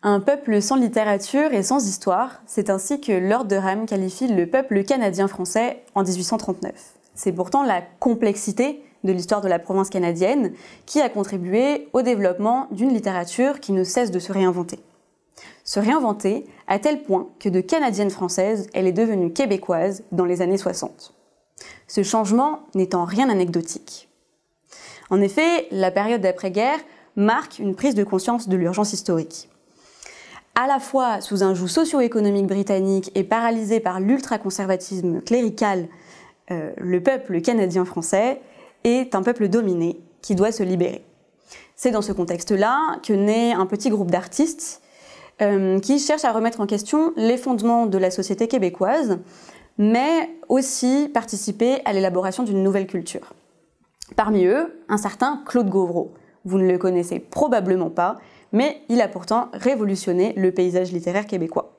Un peuple sans littérature et sans histoire, c'est ainsi que Lord Durham qualifie le peuple canadien-français en 1839. C'est pourtant la complexité de l'histoire de la province canadienne qui a contribué au développement d'une littérature qui ne cesse de se réinventer. Se réinventer à tel point que de Canadienne française, elle est devenue québécoise dans les années 60. Ce changement n'est en rien anecdotique. En effet, la période d'après-guerre marque une prise de conscience de l'urgence historique. À la fois sous un joug socio-économique britannique et paralysé par l'ultraconservatisme clérical, le peuple canadien-français est un peuple dominé qui doit se libérer. C'est dans ce contexte-là que naît un petit groupe d'artistes qui cherchent à remettre en question les fondements de la société québécoise, mais aussi participer à l'élaboration d'une nouvelle culture. Parmi eux, un certain Claude Gauvreau. Vous ne le connaissez probablement pas, mais il a pourtant révolutionné le paysage littéraire québécois.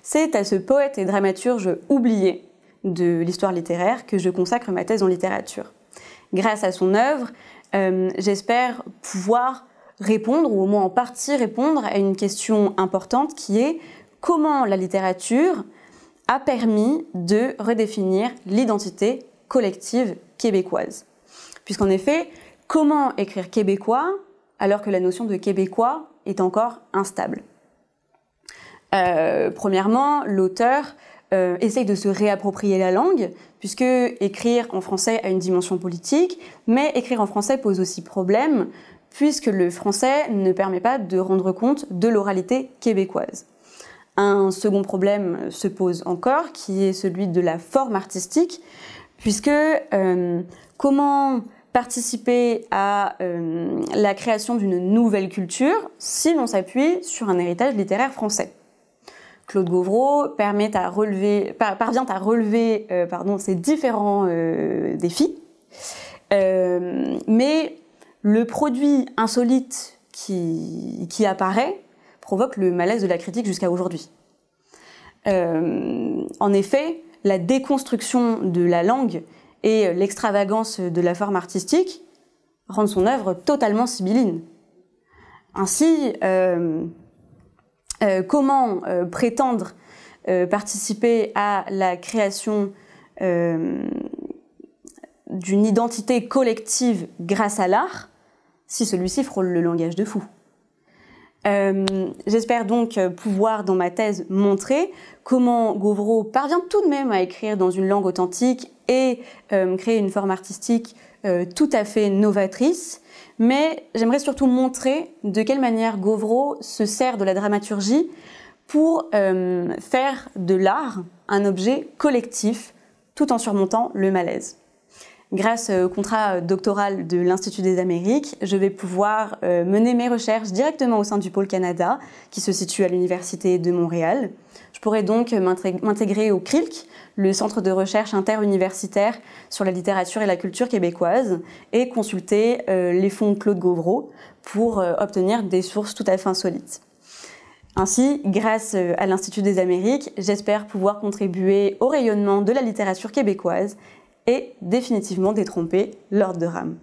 C'est à ce poète et dramaturge oublié de l'histoire littéraire que je consacre ma thèse en littérature. Grâce à son œuvre, j'espère pouvoir répondre, ou au moins en partie répondre, à une question importante qui est comment la littérature a permis de redéfinir l'identité collective québécoise. Puisqu'en effet, comment écrire québécois alors que la notion de québécois est encore instable? Premièrement, l'auteur essaye de se réapproprier la langue, puisque écrire en français a une dimension politique, mais écrire en français pose aussi problème, puisque le français ne permet pas de rendre compte de l'oralité québécoise. Un second problème se pose encore, qui est celui de la forme artistique, puisque comment participer à la création d'une nouvelle culture si l'on s'appuie sur un héritage littéraire français. Claude Gauvreau parvient à relever ces différents défis, mais le produit insolite qui apparaît provoque le malaise de la critique jusqu'à aujourd'hui. En effet, la déconstruction de la langue et l'extravagance de la forme artistique rendent son œuvre totalement sibylline. Ainsi, comment prétendre participer à la création d'une identité collective grâce à l'art si celui-ci frôle le langage de fou? J'espère donc pouvoir, dans ma thèse, montrer comment Gauvreau parvient tout de même à écrire dans une langue authentique et créer une forme artistique tout à fait novatrice, mais j'aimerais surtout montrer de quelle manière Gauvreau se sert de la dramaturgie pour faire de l'art un objet collectif tout en surmontant le malaise. Grâce au contrat doctoral de l'Institut des Amériques, je vais pouvoir mener mes recherches directement au sein du pôle Canada, qui se situe à l'Université de Montréal. Je pourrai donc m'intégrer au CRILC, le Centre de recherche interuniversitaire sur la littérature et la culture québécoise, et consulter les fonds Claude Gauvreau pour obtenir des sources tout à fait insolites. Ainsi, grâce à l'Institut des Amériques, j'espère pouvoir contribuer au rayonnement de la littérature québécoise et définitivement détromper Lord Durham.